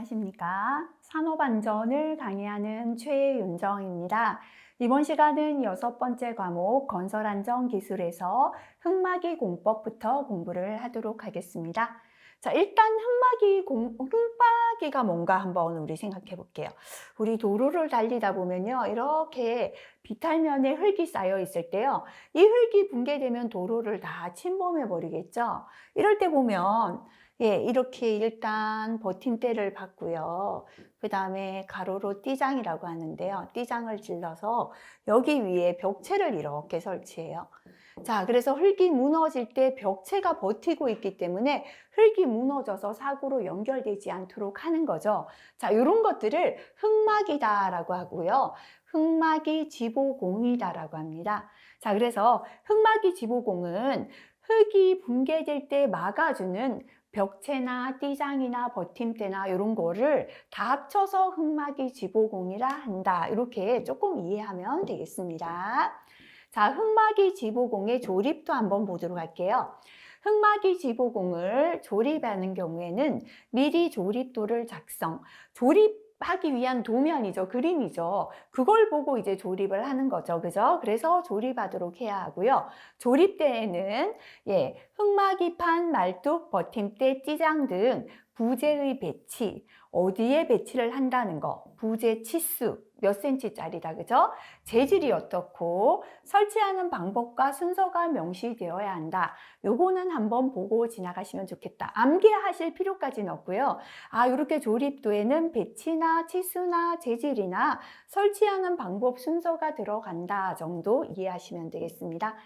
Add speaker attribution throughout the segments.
Speaker 1: 안녕하십니까. 산업안전을 강의하는 최윤정입니다. 이번 시간은 6번째 과목 건설안전기술에서 흙막이 공법부터 공부를 하도록 하겠습니다. 자, 일단 흙막이가 뭔가 한번 우리 생각해 볼게요. 우리 도로를 달리다 보면요, 이렇게 비탈면에 흙이 쌓여 있을 때요, 이 흙이 붕괴되면 도로를 다 침범해 버리겠죠. 이럴 때 보면 이렇게 일단 버팀대를 받고요. 그 다음에 가로로 띠장이라고 하는데요. 띠장을 질러서 여기 위에 벽체를 이렇게 설치해요. 자, 그래서 흙이 무너질 때 벽체가 버티고 있기 때문에 흙이 무너져서 사고로 연결되지 않도록 하는 거죠. 자, 이런 것들을 흙막이다라고 하고요. 흙막이 지보공이다라고 합니다. 자, 그래서 흙막이 지보공은 흙이 붕괴될 때 막아주는 벽체나 띠장이나 버팀대나 이런 거를 다 합쳐서 흙막이 지보공이라 한다. 이렇게 조금 이해하면 되겠습니다. 자, 흙막이 지보공의 조립도 한번 보도록 할게요. 흙막이 지보공을 조립하는 경우에는 미리 조립도를 작성, 조립하기 위한 도면이죠. 그림이죠. 그걸 보고 이제 조립을 하는 거죠. 그죠? 그래서 조립하도록 해야 하고요. 조립대에는 흙막이판, 말뚝, 버팀대, 띠장 등 부재의 배치, 어디에 배치를 한다는 거, 부재 치수, 몇 cm짜리다, 그죠? 재질이 어떻고 설치하는 방법과 순서가 명시되어야 한다. 요거는 한번 보고 지나가시면 좋겠다. 암기하실 필요까지는 없고요. 아, 이렇게 조립도에는 배치나 치수나 재질이나 설치하는 방법 순서가 들어간다 정도 이해하시면 되겠습니다.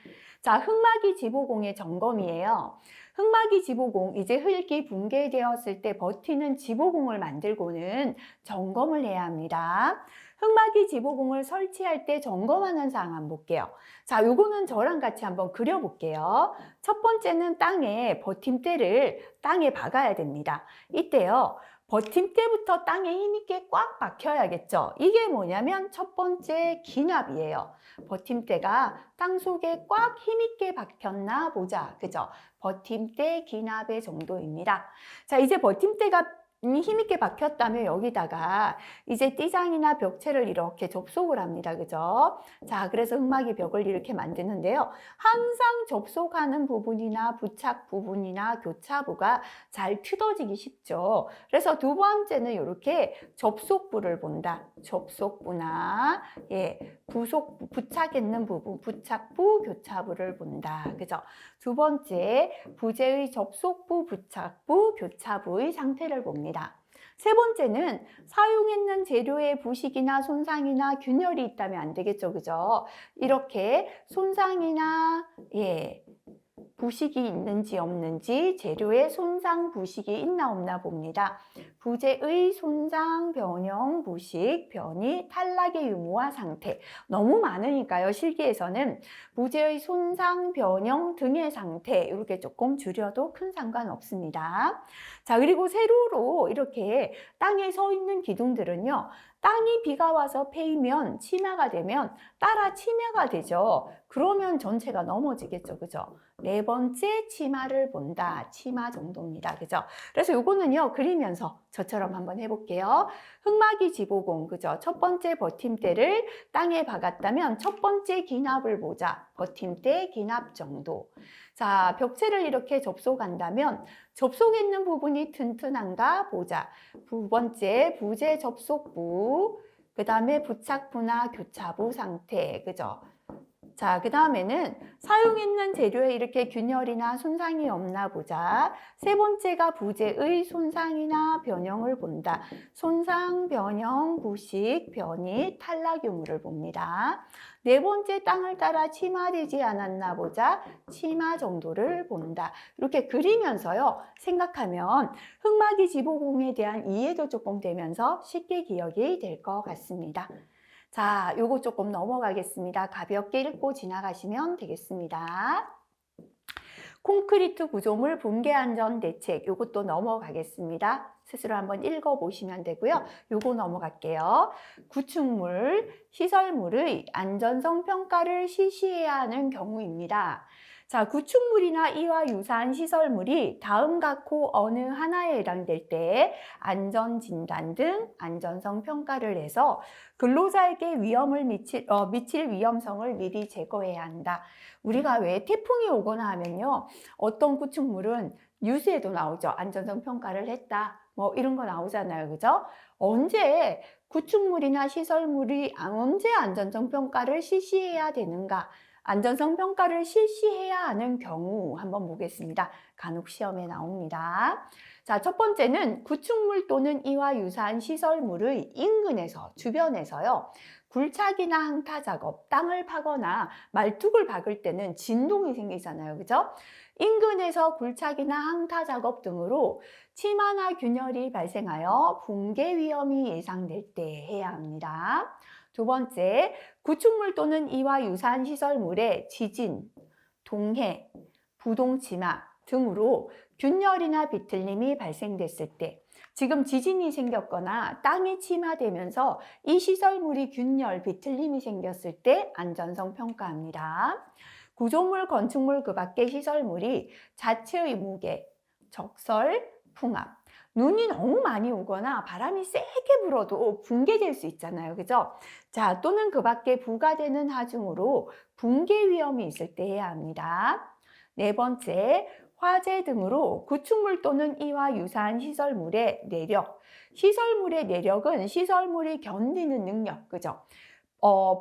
Speaker 1: 자, 흙막이 지보공의 점검이에요. 흙막이 지보공, 이제 흙이 붕괴되었을 때 버티는 지보공을 만들고는 점검을 해야 합니다. 흙막이 지보공을 설치할 때 점검하는 사항 한번 볼게요. 자, 요거는 저랑 같이 한번 그려볼게요. 첫 번째는 땅에 버팀대를 땅에 박아야 됩니다. 이때요, 버팀대부터 땅에 힘있게 꽉 박혀야겠죠. 이게 뭐냐면 첫 번째 기납이에요. 버팀대가 땅 속에 꽉 힘있게 박혔나 보자. 그죠? 버팀대 기납의 정도입니다. 자, 이제 버팀대가 힘있게 박혔다면 여기다가 이제 띠장이나 벽체를 이렇게 접속을 합니다. 그죠? 자, 그래서 흙막이 벽을 이렇게 만드는데요. 항상 접속하는 부분이나 부착 부분이나 교차부가 잘 틀어지기 쉽죠. 그래서 두 번째는 이렇게 접속부를 본다. 접속부나 부착했는 부분, 부착부, 교차부를 본다. 그죠? 두 번째, 부재의 접속부, 부착부, 교차부의 상태를 봅니다. 세 번째는 사용했는 재료의 부식이나 손상이나 균열이 있다면 안 되겠죠. 그죠? 이렇게 손상이나 부식이 있는지 없는지, 재료의 손상, 부식이 있나 없나 봅니다. 부재의 손상, 변형, 부식, 변이, 탈락의 유무와 상태. 너무 많으니까요. 실기에서는 부재의 손상, 변형 등의 상태 이렇게 조금 줄여도 큰 상관없습니다. 자, 그리고 세로로 이렇게 땅에 서 있는 기둥들은요. 땅이 비가 와서 패이면 치마가 되면 따라 치매가 되죠. 그러면 전체가 넘어지겠죠. 그죠? 네 번째 치마를 본다. 치마 정도입니다. 그죠? 그래서 요거는요. 그리면서 저처럼 한번 해볼게요. 흙막이 지보공. 그죠? 첫 번째 버팀대를 땅에 박았다면 첫 번째 기납을 보자. 버팀대 기납 정도. 자, 벽체를 이렇게 접속한다면 접속했는 부분이 튼튼한가 보자. 두 번째 부재 접속부, 그 다음에 부착부나 교차부 상태, 그죠? 자, 그 다음에는 사용했는 재료에 이렇게 균열이나 손상이 없나 보자. 세 번째가 부재의 손상이나 변형을 본다. 손상, 변형, 부식, 변이, 탈락 유무를 봅니다. 네 번째, 땅을 따라 침하되지 않았나 보자. 침하 정도를 본다. 이렇게 그리면서요, 생각하면 흙막이 지보공에 대한 이해도 조금 되면서 쉽게 기억이 될 것 같습니다. 자, 요거 조금 넘어가겠습니다. 가볍게 읽고 지나가시면 되겠습니다. 콘크리트 구조물 붕괴 안전 대책, 요것도 넘어가겠습니다. 스스로 한번 읽어보시면 되고요. 요거 넘어갈게요. 구축물, 시설물의 안전성 평가를 실시해야 하는 경우입니다. 자, 구축물이나 이와 유사한 시설물이 다음 각 호 어느 하나에 해당될 때 안전진단 등 안전성 평가를 해서 근로자에게 위험을 미칠 위험성을 미리 제거해야 한다. 우리가 왜 태풍이 오거나 하면요, 어떤 구축물은 뉴스에도 나오죠. 안전성 평가를 했다. 뭐 이런 거 나오잖아요. 그죠? 언제 구축물이나 시설물이 언제 안전성 평가를 실시해야 되는가? 안전성 평가를 실시해야 하는 경우 한번 보겠습니다. 간혹 시험에 나옵니다. 자, 첫 번째는 구축물 또는 이와 유사한 시설물의 인근에서, 주변에서요, 굴착이나 항타 작업, 땅을 파거나 말뚝을 박을 때는 진동이 생기잖아요. 그죠? 인근에서 굴착이나 항타 작업 등으로 침하나 균열이 발생하여 붕괴 위험이 예상될 때 해야 합니다. 두 번째, 구축물 또는 이와 유사한 시설물의 지진, 동해, 부동침하 등으로 균열이나 비틀림이 발생됐을 때, 지금 지진이 생겼거나 땅이 침하되면서 이 시설물이 균열, 비틀림이 생겼을 때 안전성 평가합니다. 구조물, 건축물 그 밖의 시설물이 자체의 무게, 적설, 풍압, 눈이 너무 많이 오거나 바람이 세게 불어도 붕괴될 수 있잖아요. 그죠? 자, 또는 그 밖에 부과되는 하중으로 붕괴 위험이 있을 때 해야 합니다. 네 번째, 화재 등으로 구축물 또는 이와 유사한 시설물의 내력. 시설물의 내력은 시설물이 견디는 능력, 그죠?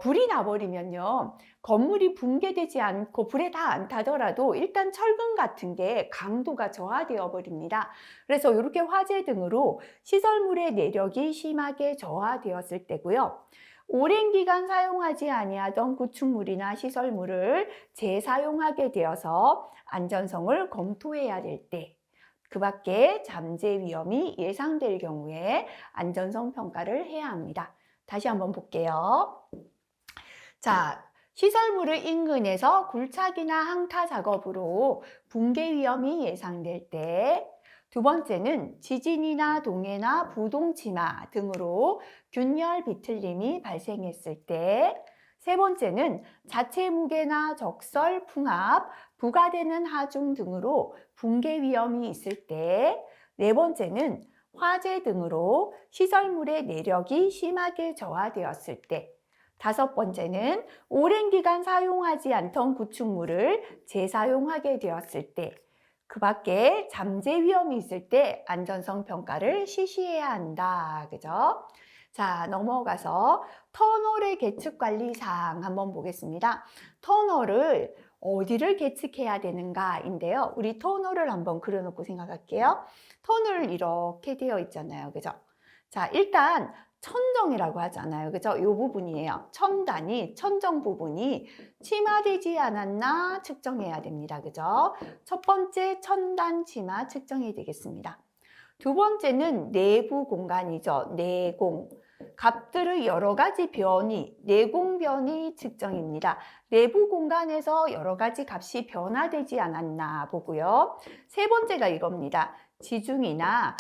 Speaker 1: 불이 나버리면요, 건물이 붕괴되지 않고 불에 다 안 타더라도 일단 철근 같은 게 강도가 저하되어 버립니다. 그래서 이렇게 화재 등으로 시설물의 내력이 심하게 저하되었을 때고요. 오랜 기간 사용하지 아니하던 구축물이나 시설물을 재사용하게 되어서 안전성을 검토해야 될 때, 그 밖에 잠재 위험이 예상될 경우에 안전성 평가를 해야 합니다. 다시 한번 볼게요. 자, 시설물의 인근에서 굴착이나 항타 작업으로 붕괴 위험이 예상될 때, 두 번째는 지진이나 동해나 부동침하 등으로 균열 비틀림이 발생했을 때, 세 번째는 자체 무게나 적설, 풍압, 부과되는 하중 등으로 붕괴 위험이 있을 때, 네 번째는 화재 등으로 시설물의 내력이 심하게 저하되었을 때, 다섯 번째는 오랜 기간 사용하지 않던 구축물을 재사용하게 되었을 때, 그 밖에 잠재 위험이 있을 때 안전성 평가를 실시해야 한다. 그죠? 자, 넘어가서 터널의 계측 관리 사항 한번 보겠습니다. 터널을 어디를 계측해야 되는가인데요. 우리 터널을 한번 그려놓고 생각할게요. 터널 이렇게 되어 있잖아요. 그죠? 자, 일단 천정이라고 하잖아요. 그죠? 이 부분이에요. 천정 부분이 침하되지 않았나 측정해야 됩니다. 그죠? 첫 번째 천단 침하 측정이 되겠습니다. 두 번째는 내부 공간이죠. 내공. 값들의 여러 가지 변이, 내공 변이 측정입니다. 내부 공간에서 여러 가지 값이 변화되지 않았나 보고요. 세 번째가 이겁니다. 지중이나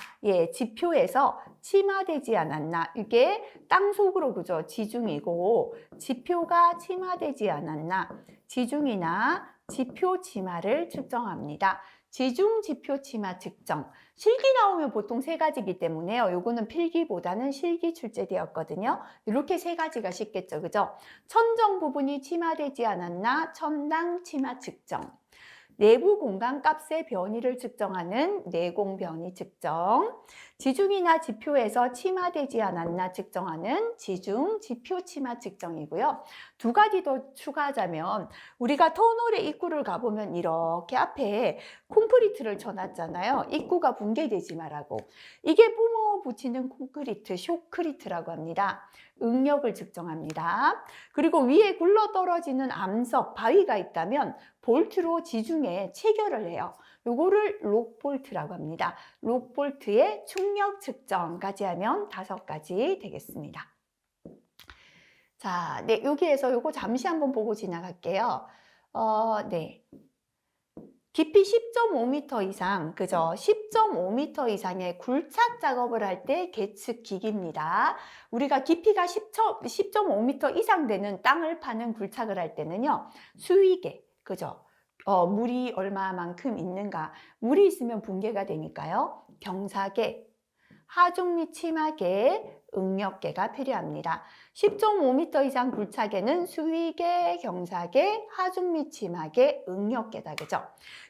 Speaker 1: 지표에서 침하되지 않았나. 이게 땅속으로 그죠? 지중이고 지표가 침하되지 않았나. 지중이나 지표 침하를 측정합니다. 지중 지표 침하 측정. 실기 나오면 보통 세 가지이기 때문에요. 요거는 필기보다는 실기 출제되었거든요. 이렇게 세 가지가 쉽겠죠. 그죠? 천정 부분이 침하되지 않았나? 천당 침하 측정. 내부 공간 값의 변이를 측정하는 내공 변이 측정, 지중이나 지표에서 침하되지 않았나 측정하는 지중 지표 침하 측정이고요. 두 가지 더 추가하자면 우리가 터널의 입구를 가보면 이렇게 앞에 콘크리트를 쳐놨잖아요. 입구가 붕괴되지 말라고. 이게 뿜어 붙이는 콘크리트, 쇼크리트라고 합니다. 응력을 측정합니다. 그리고 위에 굴러떨어지는 암석, 바위가 있다면 볼트로 지중해 체결을 해요. 요거를 록볼트라고 합니다. 록볼트의 충력 측정까지 하면 5가지 되겠습니다. 자, 네, 여기에서 요거 잠시 한번 보고 지나갈게요. 네. 깊이 10.5m 이상, 그죠? 10.5m 이상의 굴착 작업을 할 때 계측 기기입니다. 우리가 깊이가 10.5m 이상 되는 땅을 파는 굴착을 할 때는요, 수위계, 그죠? 물이 얼마만큼 있는가. 물이 있으면 붕괴가 되니까요. 경사계, 하중 및 치마계, 응력계가 필요합니다. 10.5m 이상 굴착계는 수위계, 경사계, 하중 및 치마계, 응력계다. 그죠?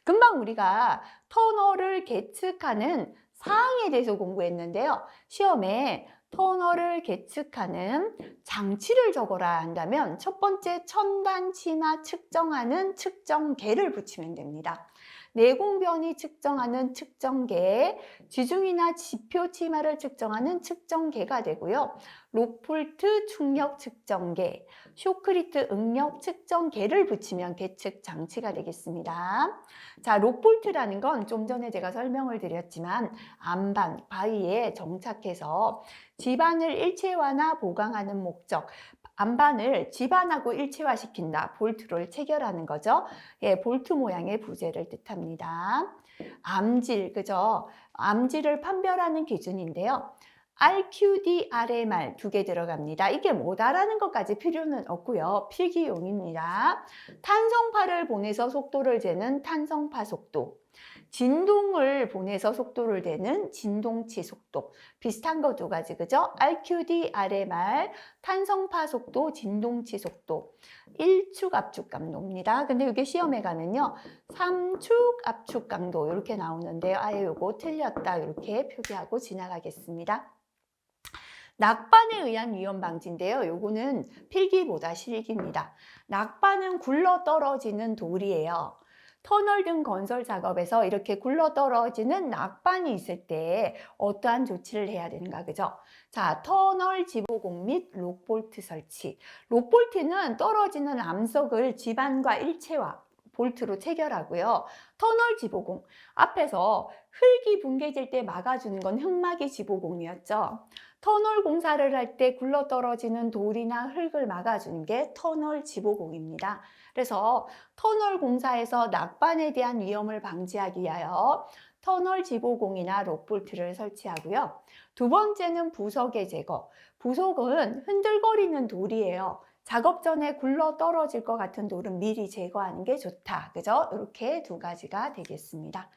Speaker 1: 금방 우리가 터널을 계측하는 사항에 대해서 공부했는데요. 시험에 터널을 계측하는 장치를 적어라 한다면 첫 번째 천단 치마 측정하는 측정계를 붙이면 됩니다. 내공변이 측정하는 측정계, 지중이나 지표 치마를 측정하는 측정계가 되고요. 록폴트 충력 측정계, 쇼크리트 응력 측정계를 붙이면 계측 장치가 되겠습니다. 자, 록폴트라는 건 좀 전에 제가 설명을 드렸지만 안반, 바위에 정착해서 지반을 일체화나 보강하는 목적, 안반을 지반하고 일체화시킨다. 볼트를 체결하는 거죠. 예, 볼트 모양의 부재를 뜻합니다. 암질, 그죠? 암질을 판별하는 기준인데요. RQD, RMR 두 개 들어갑니다. 이게 뭐다라는 것까지 필요는 없고요. 필기용입니다. 탄성파를 보내서 속도를 재는 탄성파 속도, 진동을 보내서 속도를 재는 진동치 속도, 비슷한 거 두 가지, 그죠? RQD, RMR, 탄성파 속도, 진동치 속도, 1축 압축 강도입니다. 근데 이게 시험에 가면요, 3축 압축 강도 이렇게 나오는데요. 아예 요거 틀렸다 이렇게 표기하고 지나가겠습니다. 낙반에 의한 위험 방지인데요. 요거는 필기보다 실기입니다. 낙반은 굴러 떨어지는 돌이에요. 터널 등 건설 작업에서 이렇게 굴러 떨어지는 낙반이 있을 때 어떠한 조치를 해야 되는가, 그죠? 자, 터널 지보공 및 록볼트 설치. 록볼트는 떨어지는 암석을 지반과 일체화, 볼트로 체결하고요. 터널 지보공, 앞에서 흙이 붕괴될 때 막아주는 건 흙막이 지보공이었죠. 터널 공사를 할 때 굴러떨어지는 돌이나 흙을 막아주는 게 터널 지보공입니다. 그래서 터널 공사에서 낙반에 대한 위험을 방지하기 위하여 터널 지보공이나 록볼트를 설치하고요. 두 번째는 부석의 제거. 부석은 흔들거리는 돌이에요. 작업 전에 굴러 떨어질 것 같은 돌은 미리 제거하는 게 좋다. 그죠? 이렇게 두 가지가 되겠습니다.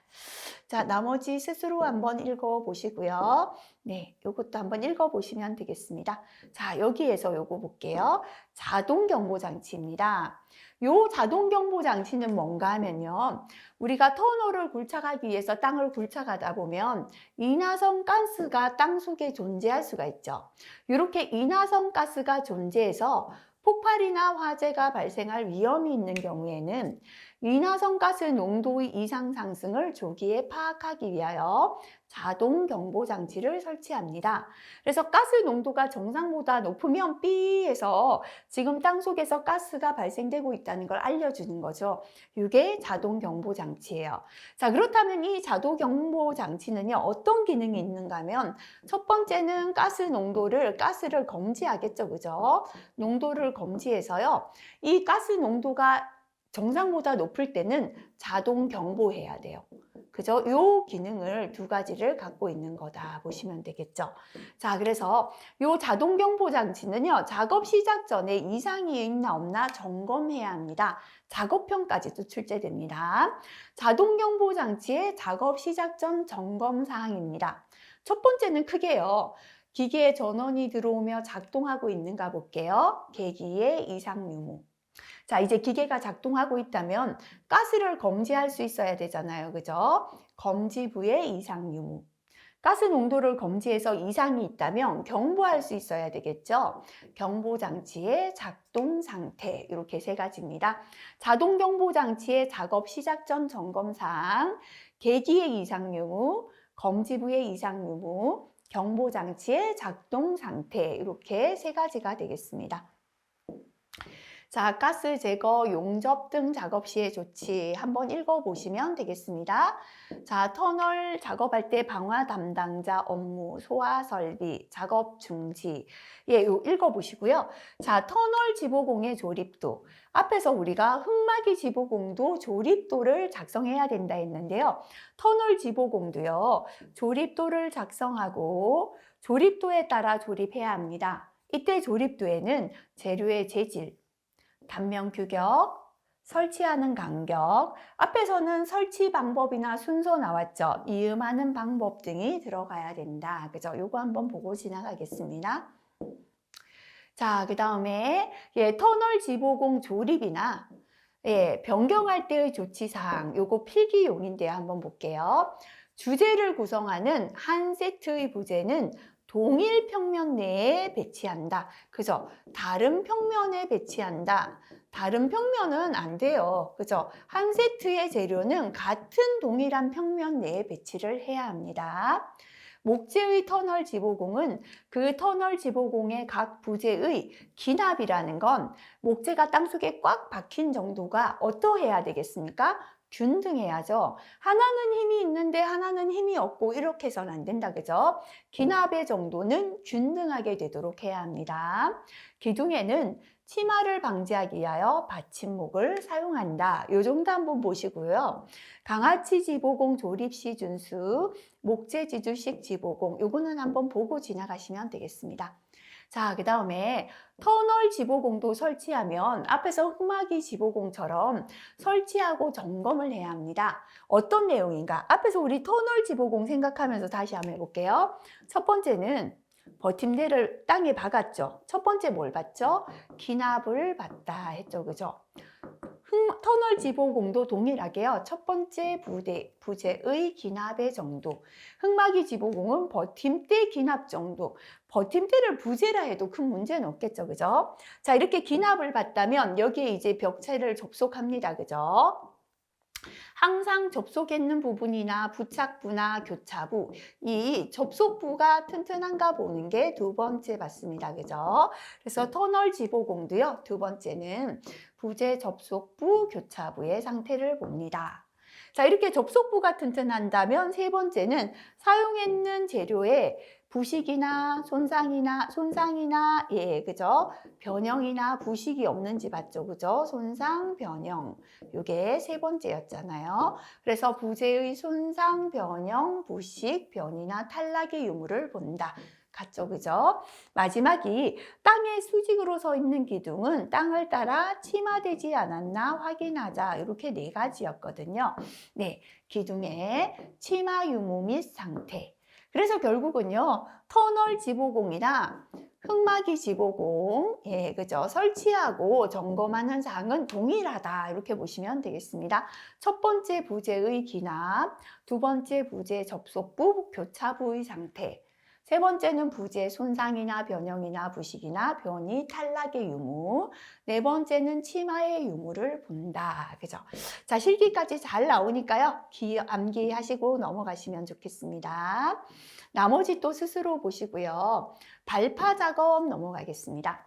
Speaker 1: 자, 나머지 스스로 한번 읽어보시고요. 네, 요것도 한번 읽어보시면 되겠습니다. 자, 여기에서 요거 볼게요. 자동경보장치입니다. 요 자동경보장치는 뭔가 하면요. 우리가 터널을 굴착하기 위해서 땅을 굴착하다 보면 인화성 가스가 땅속에 존재할 수가 있죠. 이렇게 인화성 가스가 존재해서 폭발이나 화재가 발생할 위험이 있는 경우에는 인화성 가스 농도의 이상 상승을 조기에 파악하기 위하여 자동 경보 장치를 설치합니다. 그래서 가스 농도가 정상보다 높으면 삐에서 지금 땅속에서 가스가 발생되고 있다는 걸 알려주는 거죠. 이게 자동 경보 장치예요. 자, 그렇다면 이 자동 경보 장치는요, 어떤 기능이 있는가 하면 첫 번째는 가스를 검지하겠죠. 그죠? 농도를 검지해서요. 이 가스 농도가 정상보다 높을 때는 자동 경보해야 돼요. 그죠? 요 기능을 두 가지를 갖고 있는 거다 보시면 되겠죠. 자, 그래서 요 자동 경보 장치는요, 작업 시작 전에 이상이 있나 없나 점검해야 합니다. 작업편까지도 출제됩니다. 자동 경보 장치의 작업 시작 전 점검 사항입니다. 첫 번째는 크게요. 기계에 전원이 들어오며 작동하고 있는가 볼게요. 계기의 이상 유무. 자, 이제 기계가 작동하고 있다면 가스를 검지할 수 있어야 되잖아요. 그죠? 검지부의 이상 유무. 가스 농도를 검지해서 이상이 있다면 경보할 수 있어야 되겠죠. 경보장치의 작동 상태, 이렇게 세 가지입니다. 자동 경보장치의 작업 시작 전 점검사항, 계기의 이상 유무, 검지부의 이상 유무, 경보장치의 작동 상태, 이렇게 세 가지가 되겠습니다. 자, 가스 제거, 용접 등 작업 시의 조치 한번 읽어보시면 되겠습니다. 자, 터널 작업할 때 방화 담당자 업무, 소화 설비, 작업 중지. 예, 요 읽어보시고요. 자, 터널 지보공의 조립도. 앞에서 우리가 흙막이 지보공도 조립도를 작성해야 된다 했는데요. 터널 지보공도요, 조립도를 작성하고 조립도에 따라 조립해야 합니다. 이때 조립도에는 재료의 재질, 단면 규격, 설치하는 간격. 앞에서는 설치 방법이나 순서 나왔죠. 이음하는 방법 등이 들어가야 된다. 그죠? 요거 한번 보고 지나가겠습니다. 자, 그 다음에 터널 지보공 조립이나 변경할 때의 조치사항, 요거 필기용인데요. 한번 볼게요. 주제를 구성하는 한 세트의 부재는 동일 평면 내에 배치한다. 그죠? 다른 평면에 배치한다. 다른 평면은 안 돼요. 그죠? 한 세트의 재료는 같은 동일한 평면 내에 배치를 해야 합니다. 목재의 터널 지보공은 그 터널 지보공의 각 부재의 기납이라는 건 목재가 땅속에 꽉 박힌 정도가 어떠해야 되겠습니까? 균등해야죠. 하나는 힘이 있는데 하나는 힘이 없고 이렇게 해서는 안 된다. 그죠? 기납의 정도는 균등하게 되도록 해야 합니다. 기둥에는 치마를 방지하기 위하여 받침목을 사용한다. 요 정도 한번 보시고요. 강아치 지보공 조립 시 준수, 목재 지주식 지보공, 요거는 한번 보고 지나가시면 되겠습니다. 자, 그 다음에 터널 지보공도 설치하면 앞에서 흑마기 지보공처럼 설치하고 점검을 해야 합니다. 어떤 내용인가? 앞에서 우리 터널 지보공 생각하면서 다시 한번 해볼게요. 첫 번째는 버팀대를 땅에 박았죠. 첫 번째 뭘 봤죠? 기납을 봤다 했죠. 그죠? 터널 지보공도 동일하게요. 첫 번째 부재의 기납의 정도. 흑마기 지보공은 버팀대 기납 정도. 버팀대를 부재라 해도 큰 문제는 없겠죠. 그죠? 자, 이렇게 기납을 봤다면 여기에 이제 벽체를 접속합니다. 그죠? 항상 접속했는 부분이나 부착부나 교차부, 이 접속부가 튼튼한가 보는 게 두 번째 봤습니다. 그죠? 그래서 터널 지보공도요. 두 번째는 부재 접속부, 교차부의 상태를 봅니다. 자, 이렇게 접속부가 튼튼한다면 세 번째는 사용했는 재료에 부식이나 손상이나 그죠? 변형이나 부식이 없는지 봤죠. 그죠? 손상, 변형. 요게 세 번째였잖아요. 그래서 부재의 손상, 변형, 부식, 변이나 탈락의 유무를 본다. 같죠, 그죠? 마지막이 땅에 수직으로 서 있는 기둥은 땅을 따라 침하되지 않았나 확인하자. 이렇게 네 가지였거든요. 네, 기둥의 침하 유무 및 상태. 그래서 결국은요, 터널 지보공이나 흑마기 지보공, 그죠? 설치하고 점검하는 사항은 동일하다. 이렇게 보시면 되겠습니다. 첫 번째 부재의 기납, 두 번째 부재 접속부, 교차부의 상태. 세 번째는 부재 손상이나 변형이나 부식이나 변이, 탈락의 유무. 네 번째는 침하의 유무를 본다. 그죠? 자, 실기까지 잘 나오니까요. 암기하시고 넘어가시면 좋겠습니다. 나머지 또 스스로 보시고요. 발파 작업 넘어가겠습니다.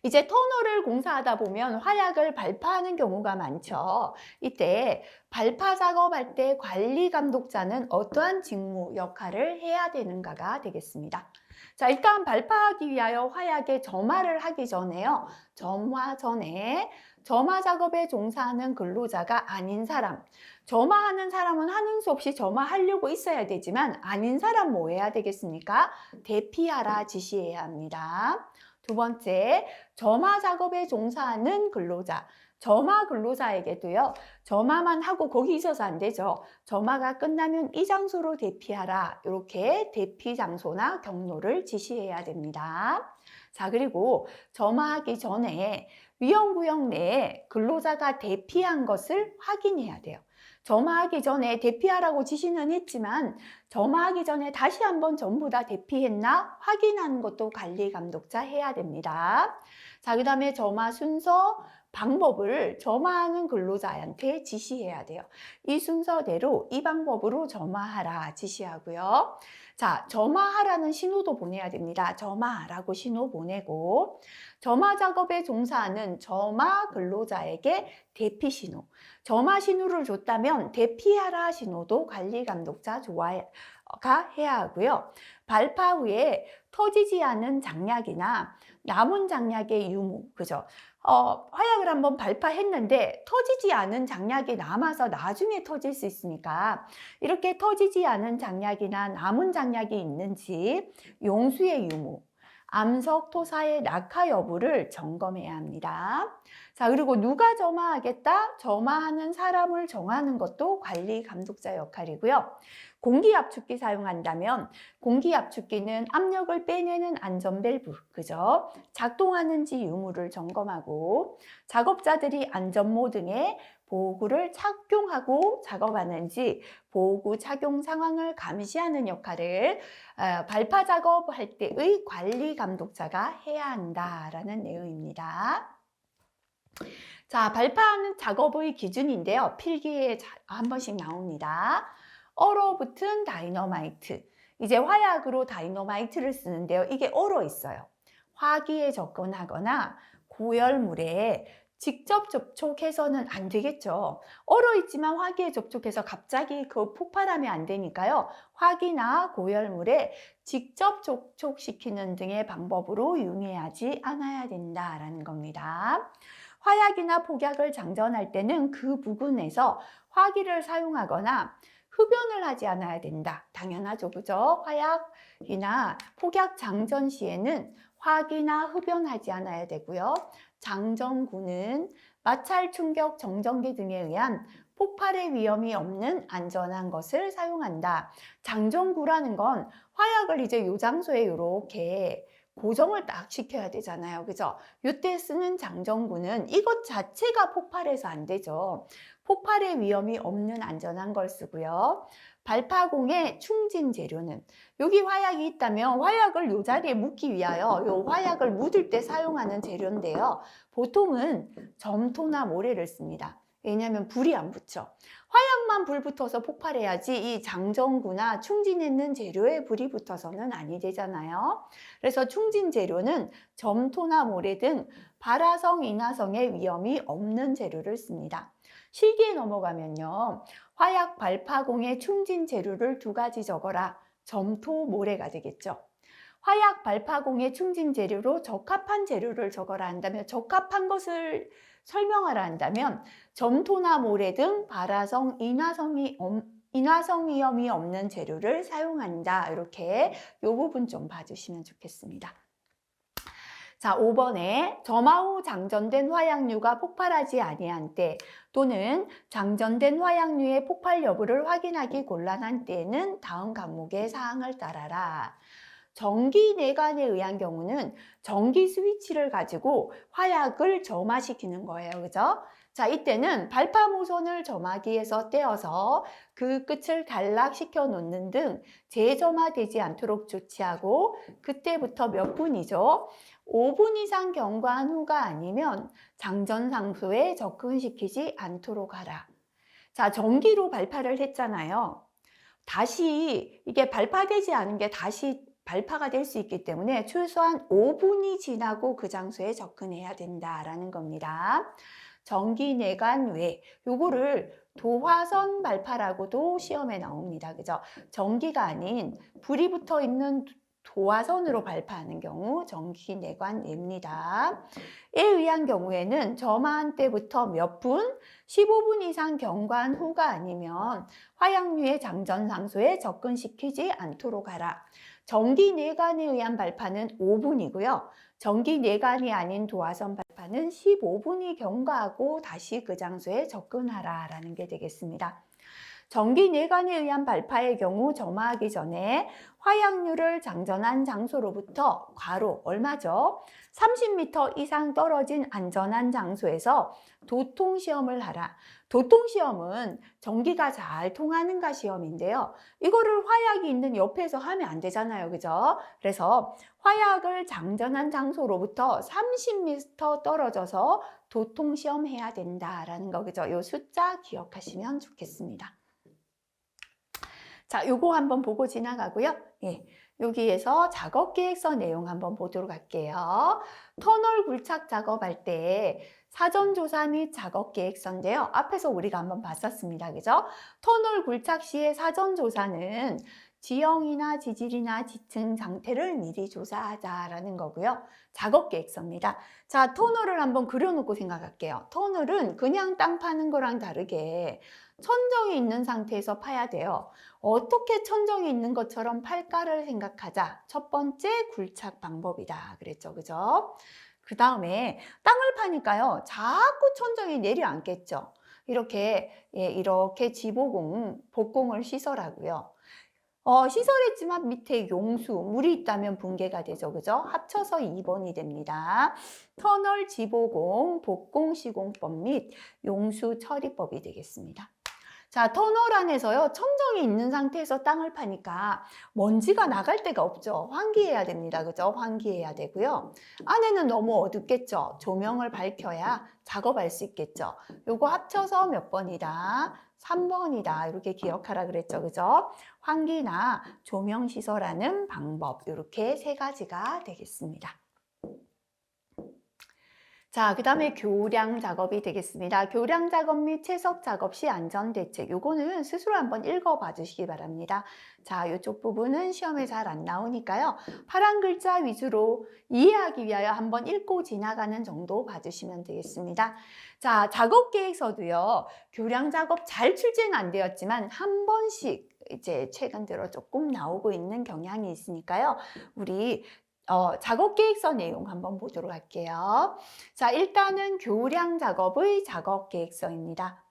Speaker 1: 이제 터널을 공사하다 보면 화약을 발파하는 경우가 많죠. 이때 발파 작업할 때 관리 감독자는 어떠한 직무, 역할을 해야 되는가가 되겠습니다. 자, 일단 발파하기 위하여 화약에 점화를 하기 전에요. 점화 전에 점화 작업에 종사하는 근로자가 아닌 사람, 점화하는 사람은 하는 수 없이 점화하려고 있어야 되지만 아닌 사람 뭐 해야 되겠습니까? 대피하라 지시해야 합니다. 두 번째, 점화 작업에 종사하는 근로자. 점화 근로자에게도요, 점화만 하고 거기 있어서 안 되죠. 점화가 끝나면 이 장소로 대피하라. 이렇게 대피 장소나 경로를 지시해야 됩니다. 자, 그리고 점화하기 전에 위험구역 내에 근로자가 대피한 것을 확인해야 돼요. 점화하기 전에 대피하라고 지시는 했지만 점화하기 전에 다시 한번 전부 다 대피했나 확인하는 것도 관리 감독자 해야 됩니다. 자, 그 다음에 점화 순서, 방법을 점화하는 근로자한테 지시해야 돼요. 이 순서대로 이 방법으로 점화하라 지시하고요. 자, 점화하라는 신호도 보내야 됩니다. 점화하라고 신호 보내고 점화 작업에 종사하는 점화 근로자에게 대피 신호, 점화 신호를 줬다면 대피하라 신호도 관리 감독자 가 해야 하고요. 발파 후에 터지지 않은 장약이나 남은 장약의 유무, 그죠? 화약을 한번 발파했는데 터지지 않은 장약이 남아서 나중에 터질 수 있으니까 이렇게 터지지 않은 장약이나 남은 장약이 있는지 용수의 유무, 암석 토사의 낙하 여부를 점검해야 합니다. 자, 그리고 누가 점화하겠다? 점화하는 사람을 정하는 것도 관리 감독자 역할이고요. 공기압축기 사용한다면 공기압축기는 압력을 빼내는 안전밸브, 그죠? 작동하는지 유무를 점검하고 작업자들이 안전모 등의 보호구를 착용하고 작업하는지 보호구 착용 상황을 감시하는 역할을 발파 작업할 때의 관리 감독자가 해야 한다라는 내용입니다. 자, 발파하는 작업의 기준인데요. 필기에 한 번씩 나옵니다. 얼어붙은 다이너마이트. 이제 화약으로 다이너마이트를 쓰는데요. 이게 얼어 있어요. 화기에 접근하거나 고열물에 직접 접촉해서는 안 되겠죠. 얼어 있지만 화기에 접촉해서 갑자기 그 폭발하면 안 되니까요. 화기나 고열물에 직접 접촉시키는 등의 방법으로 용해하지 않아야 된다라는 겁니다. 화약이나 폭약을 장전할 때는 그 부근에서 화기를 사용하거나 흡연을 하지 않아야 된다. 당연하죠, 그죠? 화약이나 폭약 장전 시에는 화기나 흡연하지 않아야 되고요. 장전구는 마찰, 충격, 정전기 등에 의한 폭발의 위험이 없는 안전한 것을 사용한다. 장전구라는 건 화약을 이제 요 장소에 이렇게 고정을 딱 시켜야 되잖아요. 그죠? 이때 쓰는 장전구는 이것 자체가 폭발해서 안 되죠. 폭발의 위험이 없는 안전한 걸 쓰고요. 발파공의 충진 재료는 여기 화약이 있다면 화약을 이 자리에 묻기 위하여 이 화약을 묻을 때 사용하는 재료인데요. 보통은 점토나 모래를 씁니다. 왜냐하면 불이 안 붙죠. 화약만 불 붙어서 폭발해야지 이 장전구나 충진했는 재료에 불이 붙어서는 아니 되잖아요. 그래서 충진 재료는 점토나 모래 등 발화성, 인화성의 위험이 없는 재료를 씁니다. 실기에 넘어가면요. 화약 발파공의 충진 재료를 두 가지 적어라. 점토, 모래가 되겠죠. 화약 발파공의 충진 재료로 적합한 재료를 적어라 한다면 적합한 것을 설명하라 한다면 점토나 모래 등 발화성, 인화성 위험이 없는 재료를 사용한다. 이렇게 이 부분 좀 봐주시면 좋겠습니다. 자, 5번에 점화 후 장전된 화약류가 폭발하지 아니한 때 또는 장전된 화약류의 폭발 여부를 확인하기 곤란한 때에는 다음 항목의 사항을 따라라. 전기 내관에 의한 경우는 전기 스위치를 가지고 화약을 점화시키는 거예요. 그죠? 자, 이때는 발파 모선을 점화기에서 떼어서 그 끝을 단락시켜 놓는 등 재점화되지 않도록 조치하고 그때부터 몇 분이죠? 5분 이상 경과한 후가 아니면 장전 장소에 접근시키지 않도록 하라. 자, 전기로 발파를 했잖아요. 다시 이게 발파되지 않은 게 다시 발파가 될 수 있기 때문에 최소한 5분이 지나고 그 장소에 접근해야 된다라는 겁니다. 전기 내관 외 요거를 도화선 발파라고도 시험에 나옵니다. 그죠? 전기가 아닌 불이 붙어 있는 도화선으로 발파하는 경우 전기 내관 외입니다. 에 의한 경우에는 점화한 때부터 몇 분, 15분 이상 경과한 후가 아니면 화약류의 장전 장소에 접근시키지 않도록 하라. 전기 내관에 의한 발파는 5분이고요. 전기 내관이 아닌 도화선 발파는 15분이 경과하고 다시 그 장소에 접근하라 라는 게 되겠습니다. 전기 내관에 의한 발파의 경우 점화하기 전에 화약류를 장전한 장소로부터 괄호 얼마죠? 30m 이상 떨어진 안전한 장소에서 도통시험을 하라. 도통시험은 전기가 잘 통하는가 시험인데요. 이거를 화약이 있는 옆에서 하면 안 되잖아요. 그죠? 그래서 화약을 장전한 장소로부터 30m 떨어져서 도통시험 해야 된다라는 거. 그죠? 이 숫자 기억하시면 좋겠습니다. 자, 요거 한번 보고 지나가고요. 예, 여기에서 작업계획서 내용 한번 보도록 할게요. 터널 굴착 작업할 때 사전조사 및 작업계획서인데요. 앞에서 우리가 한번 봤었습니다. 그죠? 터널 굴착 시의 사전조사는 지형이나 지질이나 지층 상태를 미리 조사하자라는 거고요. 작업 계획서입니다. 자, 터널을 한번 그려놓고 생각할게요. 터널은 그냥 땅 파는 거랑 다르게 천정이 있는 상태에서 파야 돼요. 어떻게 천정이 있는 것처럼 팔까를 생각하자. 첫 번째 굴착 방법이다 그랬죠, 그죠? 그 다음에 땅을 파니까요, 자꾸 천정이 내려앉겠죠. 이렇게 지보공, 복공을 시설하고요. 시설했지만 밑에 용수, 물이 있다면 붕괴가 되죠. 그죠? 합쳐서 2번이 됩니다. 터널 지보공, 복공 시공법 및 용수 처리법이 되겠습니다. 자, 터널 안에서요, 천정이 있는 상태에서 땅을 파니까 먼지가 나갈 데가 없죠. 환기해야 됩니다. 그죠? 환기해야 되고요. 안에는 너무 어둡겠죠. 조명을 밝혀야 작업할 수 있겠죠. 요거 합쳐서 몇 번이다? 3번이다. 이렇게 기억하라 그랬죠. 그죠? 환기나 조명 시설하는 방법. 이렇게 세 가지가 되겠습니다. 자, 그 다음에 교량 작업이 되겠습니다. 교량 작업 및 채석 작업 시 안전대책. 요거는 스스로 한번 읽어봐 주시기 바랍니다. 자, 이쪽 부분은 시험에 잘 안 나오니까요. 파란 글자 위주로 이해하기 위하여 한번 읽고 지나가는 정도 봐주시면 되겠습니다. 자, 작업 계획서도요. 교량 작업 잘 출제는 안 되었지만 한 번씩 이제 최근 들어 조금 나오고 있는 경향이 있으니까요. 우리 작업 계획서 내용 한번 보도록 할게요. 자, 일단은 교량 작업의 작업 계획서입니다.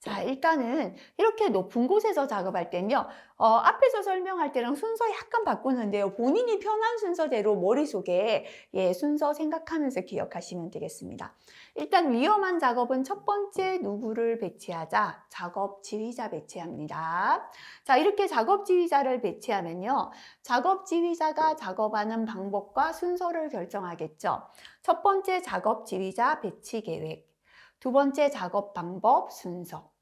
Speaker 1: 자, 일단은 이렇게 높은 곳에서 작업할 때는요, 앞에서 설명할 때랑 순서 약간 바꾸는데요. 본인이 편한 순서대로 머릿속에 순서 생각하면서 기억하시면 되겠습니다. 일단 위험한 작업은 첫 번째 누구를 배치하자? 작업 지휘자 배치합니다. 자, 이렇게 작업 지휘자를 배치하면요. 작업 지휘자가 작업하는 방법과 순서를 결정하겠죠. 첫 번째 작업 지휘자 배치 계획. 두 번째 작업 방법 순서.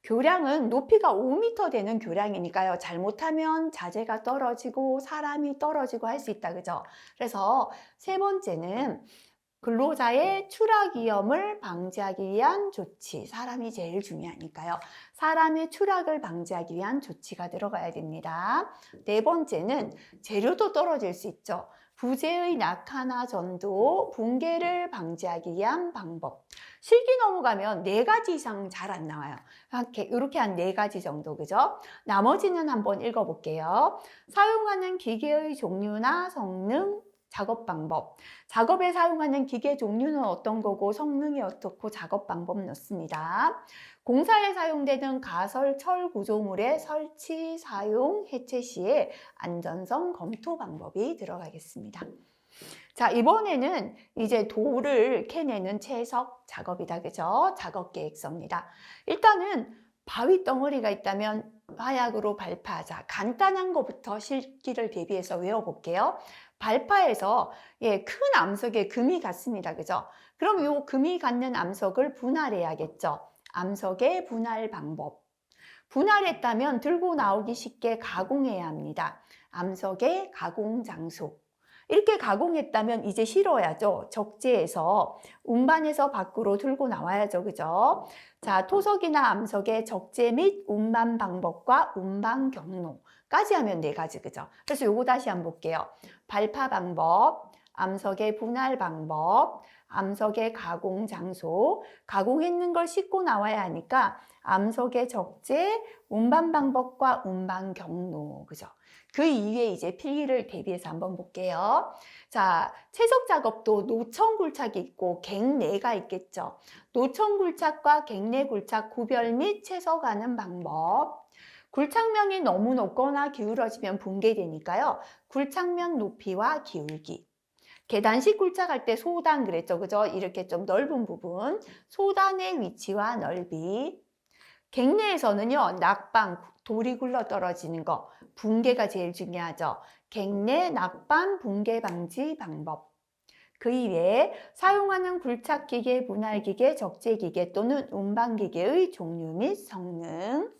Speaker 1: 교량은 높이가 5m 되는 교량이니까요. 잘못하면 자재가 떨어지고 사람이 떨어지고 할 수 있다. 그죠? 그래서 세 번째는 근로자의 추락 위험을 방지하기 위한 조치. 사람이 제일 중요하니까요. 사람의 추락을 방지하기 위한 조치가 들어가야 됩니다. 네 번째는 재료도 떨어질 수 있죠. 부재의 낙하나 전도, 붕괴를 방지하기 위한 방법. 실기 넘어가면 4가지 이상 잘 안 나와요. 이렇게 한 4가지 정도, 그죠? 나머지는 한번 읽어볼게요. 사용하는 기계의 종류나 성능, 작업 방법. 작업에 사용하는 기계 종류는 어떤 거고 성능이 어떻고 작업 방법 넣습니다. 공사에 사용되는 가설, 철 구조물의 설치, 사용, 해체 시에 안전성 검토 방법이 들어가겠습니다. 자, 이번에는 이제 돌을 캐내는 채석 작업이다. 그죠? 작업 계획서입니다. 일단은 바위 덩어리가 있다면 화약으로 발파하자. 간단한 것부터 실기를 대비해서 외워볼게요. 발파해서 큰 암석에 금이 갔습니다. 그죠? 그럼 이 금이 갖는 암석을 분할해야겠죠. 암석의 분할 방법. 분할했다면 들고 나오기 쉽게 가공해야 합니다. 암석의 가공 장소. 이렇게 가공했다면 이제 실어야죠. 적재에서 운반해서 밖으로 들고 나와야죠. 그죠? 자, 토석이나 암석의 적재 및 운반 방법과 운반 경로까지 하면 4가지. 그죠? 그래서 요거 다시 한번 볼게요. 발파 방법, 암석의 분할 방법, 암석의 가공 장소, 가공했는 걸 싣고 나와야 하니까 암석의 적재, 운반 방법과 운반 경로. 그죠? 그 이후에 이제 필기를 대비해서 한번 볼게요. 자, 채석 작업도 노천 굴착이 있고 갱내가 있겠죠. 노천 굴착과 갱내 굴착 구별 및 채석하는 방법. 굴착면이 너무 높거나 기울어지면 붕괴되니까요. 굴착면 높이와 기울기. 계단식 굴착할 때 소단 그랬죠. 그죠? 이렇게 좀 넓은 부분. 소단의 위치와 넓이. 갱내에서는요, 낙방, 돌이 굴러 떨어지는 거, 붕괴가 제일 중요하죠. 갱내, 낙방, 붕괴 방지 방법. 그 이외에 사용하는 굴착기계, 분할기계, 적재기계 또는 운반기계의 종류 및 성능,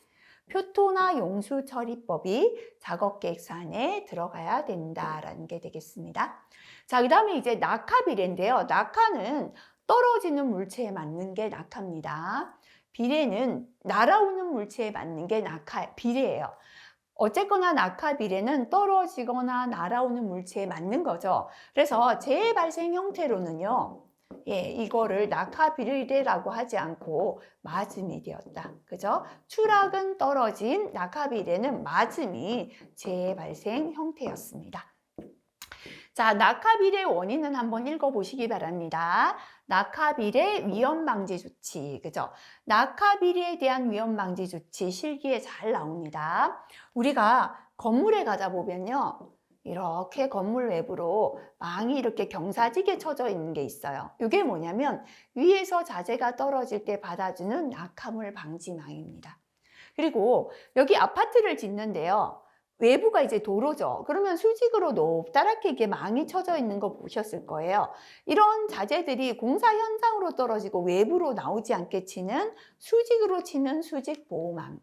Speaker 1: 표토나 용수 처리법이 작업계획서 안에 들어가야 된다라는 게 되겠습니다. 자, 그 다음에 이제 낙하 비례인데요. 낙하는 떨어지는 물체에 맞는 게 낙하입니다. 비례는 날아오는 물체에 맞는 게 비례예요. 어쨌거나 낙하비례는 떨어지거나 날아오는 물체에 맞는 거죠. 그래서 재발생 형태로는요. 이거를 낙하비례라고 하지 않고 맞음이 되었다. 그죠? 추락은 떨어짐, 낙하비례는 맞음이 재발생 형태였습니다. 자, 낙하비례 원인은 한번 읽어보시기 바랍니다. 낙하비례 위험방지 조치, 그죠? 낙하비례에 대한 위험방지 조치 실기에 잘 나옵니다. 우리가 건물에 가다 보면요. 이렇게 건물 외부로 망이 이렇게 경사지게 쳐져 있는 게 있어요. 이게 뭐냐면 위에서 자재가 떨어질 때 받아주는 낙하물 방지망입니다. 그리고 여기 아파트를 짓는데요. 외부가 이제 도로죠. 그러면 수직으로 높다랗게 이게 망이 쳐져 있는 거 보셨을 거예요. 이런 자재들이 공사 현장으로 떨어지고 외부로 나오지 않게 치는 수직으로 치는 수직 보호망.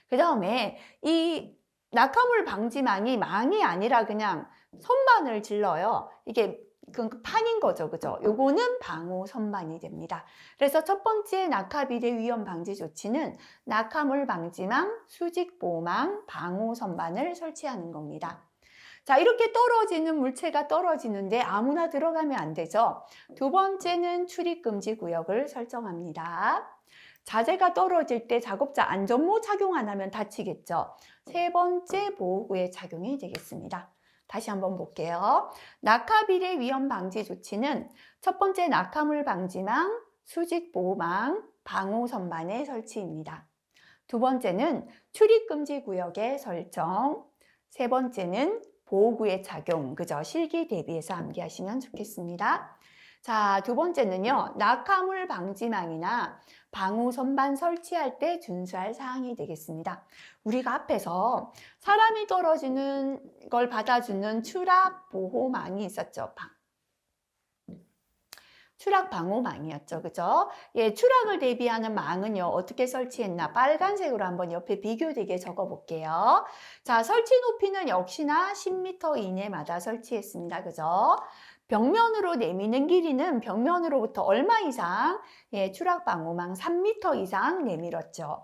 Speaker 1: 그 다음에 이 낙하물 방지망이 망이 아니라 그냥 선반을 질러요. 이게 그 판인 거죠. 그죠? 요거는 방호 선반이 됩니다. 그래서 첫 번째 낙하비례 위험 방지 조치는 낙하물 방지망, 수직 보호망, 방호 선반을 설치하는 겁니다. 자, 이렇게 떨어지는 물체가 떨어지는데 아무나 들어가면 안 되죠. 두 번째는 출입 금지 구역을 설정합니다. 자재가 떨어질 때 작업자 안전모 착용 안 하면 다치겠죠. 세 번째 보호구의 착용이 되겠습니다. 다시 한번 볼게요. 낙하비례 위험 방지 조치는 첫 번째 낙하물 방지망, 수직 보호망, 방호 선반의 설치입니다. 두 번째는 출입 금지 구역의 설정. 세 번째는 보호구의 착용. 그죠? 실기 대비해서 암기하시면 좋겠습니다. 자, 두 번째는요. 낙하물 방지망이나 방호 선반 설치할 때 준수할 사항이 되겠습니다. 우리가 앞에서 사람이 떨어지는 걸 받아주는 추락 보호망이 있었죠. 추락 방호망이었죠. 그죠? 추락을 대비하는 망은요, 어떻게 설치했나? 빨간색으로 한번 옆에 비교되게 적어 볼게요. 자, 설치 높이는 역시나 10m 이내마다 설치했습니다. 그죠? 벽면으로 내미는 길이는 벽면으로부터 얼마 이상? 추락 방호망 3m 이상 내밀었죠.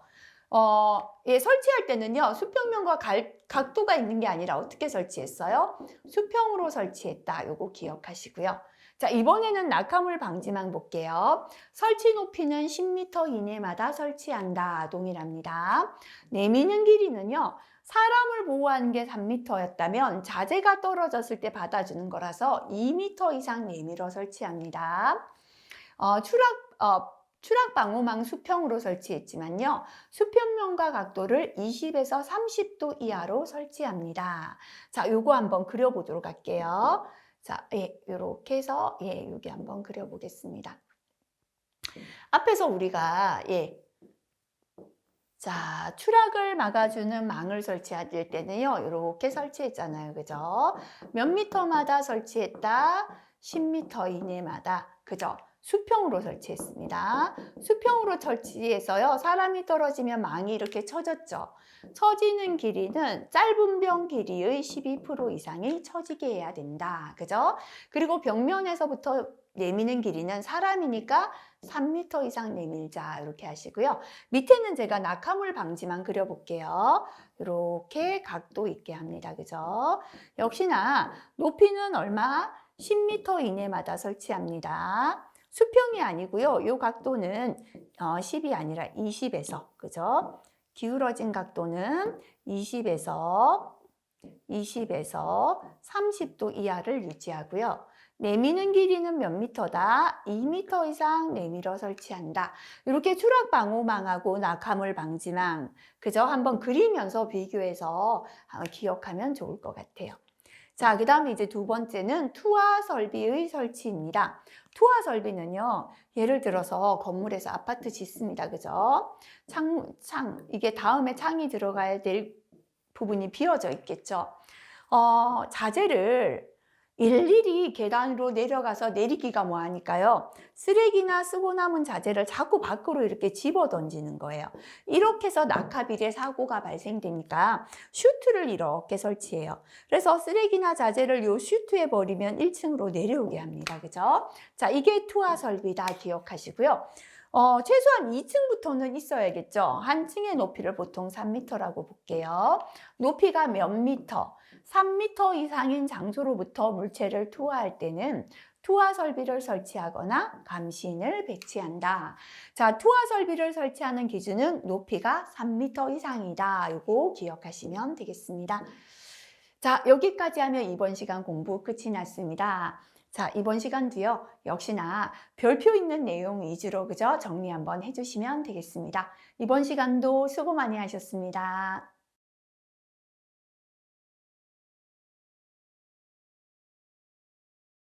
Speaker 1: 설치할 때는요, 수평면과 각도가 있는 게 아니라 어떻게 설치했어요? 수평으로 설치했다. 요거 기억하시고요. 자, 이번에는 낙하물 방지망 볼게요. 설치 높이는 10m 이내마다 설치한다. 동일합니다. 내미는 길이는요, 사람을 보호하는 게 3m였다면 자재가 떨어졌을 때 받아주는 거라서 2m 이상 내밀어 설치합니다. 추락 방호망 수평으로 설치했지만요. 수평면과 각도를 20에서 30도 이하로 설치합니다. 자, 요거 한번 그려보도록 할게요. 자, 이렇게 해서 여기 한번 그려보겠습니다. 앞에서 우리가 자, 추락을 막아주는 망을 설치할 때는요, 이렇게 설치했잖아요. 그죠? 몇 미터마다 설치했다? 10m 이내마다. 그죠? 수평으로 설치했습니다. 수평으로 설치해서요, 사람이 떨어지면 망이 이렇게 쳐졌죠. 처지는 길이는 짧은 벽 길이의 12% 이상이 처지게 해야 된다. 그죠? 그리고 벽면에서부터 내미는 길이는 사람이니까 3m 이상 내밀자. 이렇게 하시고요. 밑에는 제가 낙하물 방지만 그려볼게요. 이렇게 각도 있게 합니다. 그죠? 역시나 높이는 얼마? 10m 이내마다 설치합니다. 수평이 아니고요. 이 각도는 10이 아니라 20에서, 그죠? 기울어진 각도는 20에서 30도 이하를 유지하고요. 내미는 길이는 몇 미터다? 2m 이상 내밀어 설치한다. 이렇게 추락 방호망하고 낙하물 방지망, 그죠? 한번 그리면서 비교해서 기억하면 좋을 것 같아요. 자, 그 다음에 이제 두 번째는 투하 설비의 설치입니다. 투하 설비는요, 예를 들어서 건물에서 아파트 짓습니다. 그죠? 이게 다음에 창이 들어가야 될 부분이 비어져 있겠죠. 자재를 일일이 계단으로 내려가서 내리기가 뭐하니까요. 쓰레기나 쓰고 남은 자재를 자꾸 밖으로 이렇게 집어 던지는 거예요. 이렇게 해서 낙하비례 사고가 발생되니까 슈트를 이렇게 설치해요. 그래서 쓰레기나 자재를 요 슈트에 버리면 1층으로 내려오게 합니다. 그죠? 자, 이게 투하 설비다 기억하시고요. 최소한 2층부터는 있어야겠죠. 한 층의 높이를 보통 3m라고 볼게요. 높이가 몇 미터? 3m 이상인 장소로부터 물체를 투하할 때는 투하 설비를 설치하거나 감시인을 배치한다. 자, 투하 설비를 설치하는 기준은 높이가 3m 이상이다. 이거 기억하시면 되겠습니다. 자, 여기까지 하면 이번 시간 공부 끝이 났습니다. 자, 이번 시간도요, 역시나 별표 있는 내용 위주로 그죠? 정리 한번 해주시면 되겠습니다. 이번 시간도 수고 많이 하셨습니다.